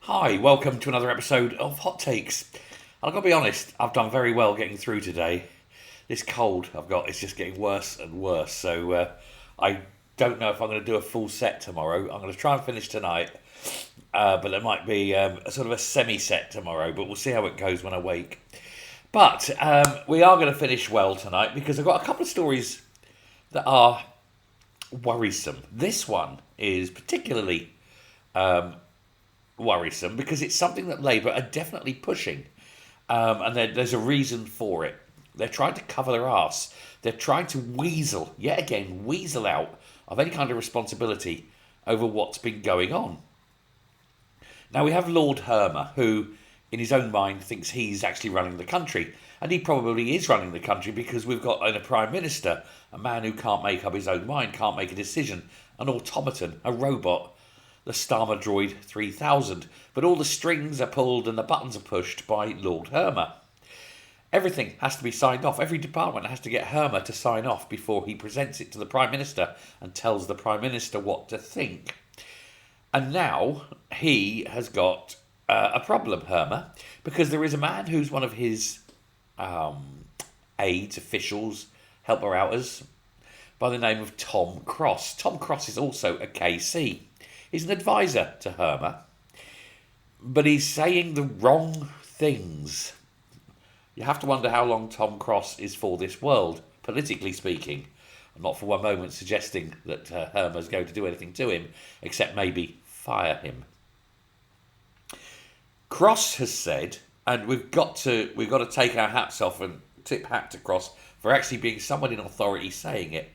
Hi, welcome to another episode of Hot Takes. I've got to be honest, I've done very well getting through today. This cold I've got is just getting worse and worse, so I don't know if I'm going to do a full set tomorrow. I'm going to try and finish tonight, but there might be a sort of a semi-set tomorrow, but we'll see how it goes when I wake. But we are going to finish well tonight because I've got a couple of stories that are worrisome. This one is particularly worrisome because it's something that Labour are definitely pushing, and there's a reason for it. They're trying to cover their arse. They're trying to yet again, weasel out of any kind of responsibility over what's been going on. Now we have Lord Herma, who in his own mind thinks he's actually running the country, and he probably is running the country because we've got a Prime Minister, a man who can't make up his own mind, can't make a decision, an automaton, a robot, the Starmer Droid 3000, but all the strings are pulled and the buttons are pushed by Lord Herma. Everything has to be signed off. Every department has to get Herma to sign off before he presents it to the Prime Minister and tells the Prime Minister what to think. And now he has got a problem, Herma, because there is a man who's one of his aides, officials, helper-outers, by the name of Tom Cross. Tom Cross is also a KC. He's an advisor to Herma, but he's saying the wrong things. You have to wonder how long Tom Cross is for this world, politically speaking. I'm not for one moment suggesting that Herma's going to do anything to him, except maybe fire him. Cross has said, and we've got to take our hats off and tip hat to Cross for actually being someone in authority saying it.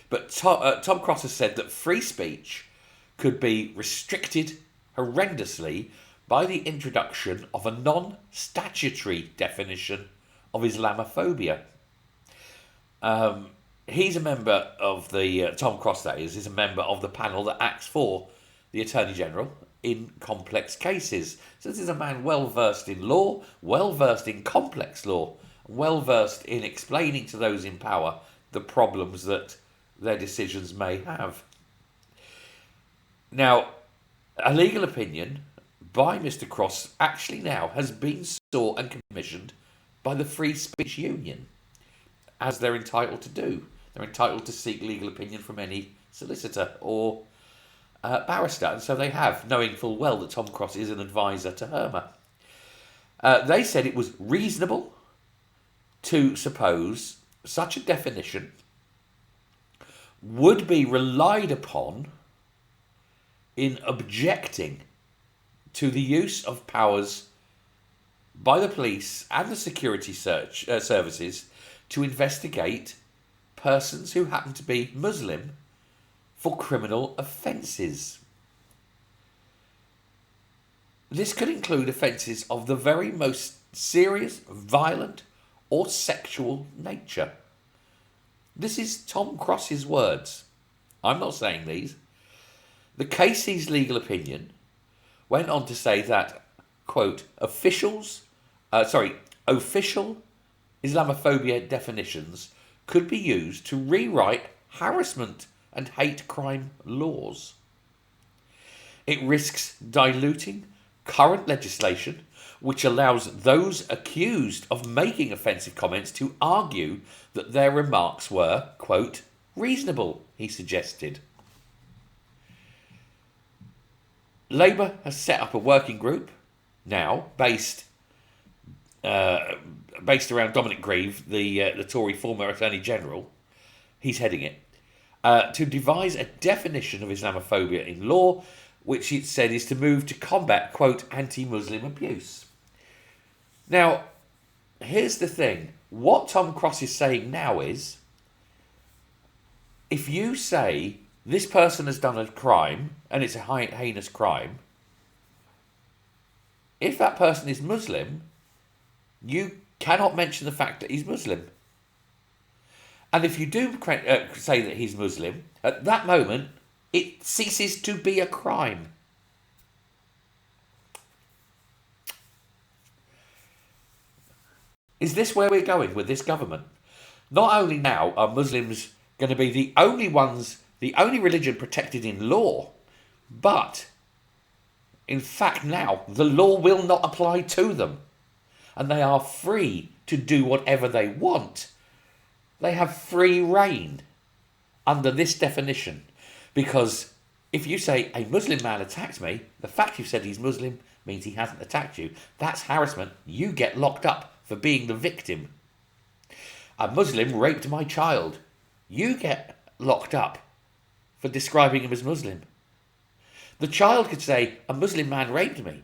But Tom Cross has said that free speech could be restricted horrendously by the introduction of a non-statutory definition of Islamophobia. He's a member of the, Tom Cross that is a member of the panel that acts for the Attorney General in complex cases. So this is a man well versed in law, well versed in complex law, well versed in explaining to those in power the problems that their decisions may have. Now, a legal opinion by Mr. Cross actually now has been sought and commissioned by the Free Speech Union, as they're entitled to do. They're entitled to seek legal opinion from any solicitor or barrister, and so they have, knowing full well that Tom Cross is an advisor to Herma. They said it was reasonable to suppose such a definition would be relied upon in objecting to the use of powers by the police and the security services to investigate persons who happen to be Muslim for criminal offences. This could include offences of the very most serious, violent, or sexual nature. This is Tom Cross's words. I'm not saying these. The KC's legal opinion went on to say that, quote, official Islamophobia definitions could be used to rewrite harassment and hate crime laws. It risks diluting current legislation, which allows those accused of making offensive comments to argue that their remarks were, quote, reasonable, he suggested. Labour has set up a working group now based around Dominic Grieve, the Tory former Attorney General. He's heading it to devise a definition of Islamophobia in law, which it said is to move to combat, quote, anti-Muslim abuse. Now, here's the thing. What Tom Cross is saying now is, if you say this person has done a crime, and it's a heinous crime, if that person is Muslim, you cannot mention the fact that he's Muslim. And if you do say that he's Muslim, at that moment, it ceases to be a crime. Is this where we're going with this government? Not only now are Muslims going to be the only religion protected in law, but In fact, now the law will not apply to them, and they are free to do whatever they want. They have free reign under this definition, because if you say a Muslim man attacked me, the fact you've said he's Muslim means he hasn't attacked you. That's harassment. You get locked up for being the victim. A Muslim raped my child. You get locked up for describing him as Muslim. The child could say, a Muslim man raped me.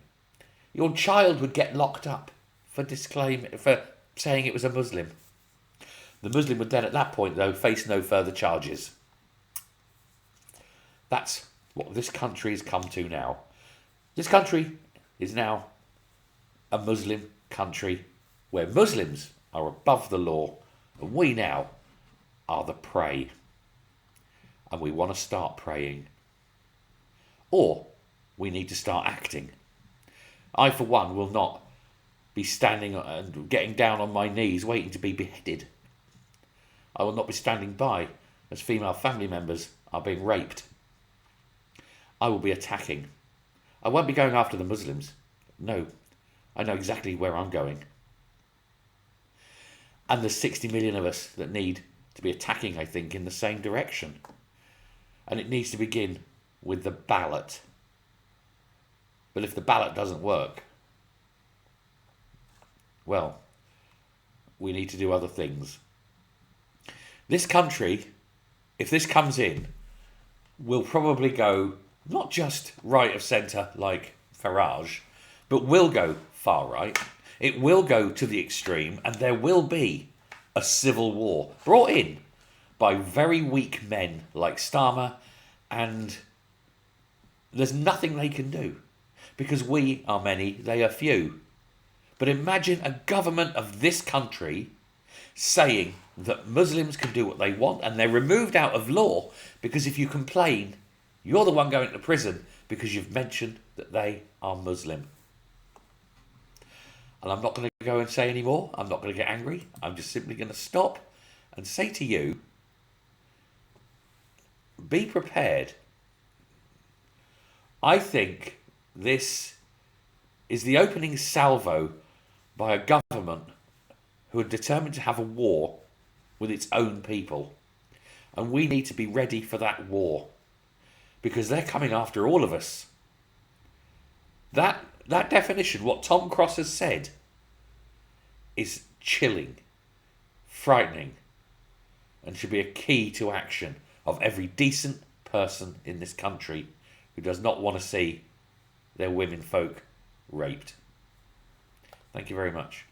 Your child would get locked up for saying it was a Muslim. The Muslim would then at that point, though, face no further charges. That's what this country has come to now. This country is now a Muslim country where Muslims are above the law, and we now are the prey. And we want to start praying. Or we need to start acting. I, for one, will not be standing and getting down on my knees waiting to be beheaded. I will not be standing by as female family members are being raped. I will be attacking. I won't be going after the Muslims. No, I know exactly where I'm going. And there's 60 million of us that need to be attacking, I think, in the same direction. And it needs to begin with the ballot. But if the ballot doesn't work, well, we need to do other things. This country, if this comes in, will probably go not just right of centre like Farage, but will go far right. It will go to the extreme, and there will be a civil war brought in by very weak men like Starmer, and there's nothing they can do because we are many, they are few. But imagine a government of this country saying that Muslims can do what they want, and they're removed out of law because if you complain, you're the one going to prison because you've mentioned that they are Muslim. And I'm not going to go and say any more. I'm not going to get angry. I'm just simply going to stop and say to you, be prepared. I think this is the opening salvo by a government who are determined to have a war with its own people. And we need to be ready for that war because they're coming after all of us. That definition, what Tom Cross has said, is chilling, frightening, and should be a key to action of every decent person in this country who does not want to see their women folk raped. Thank you very much.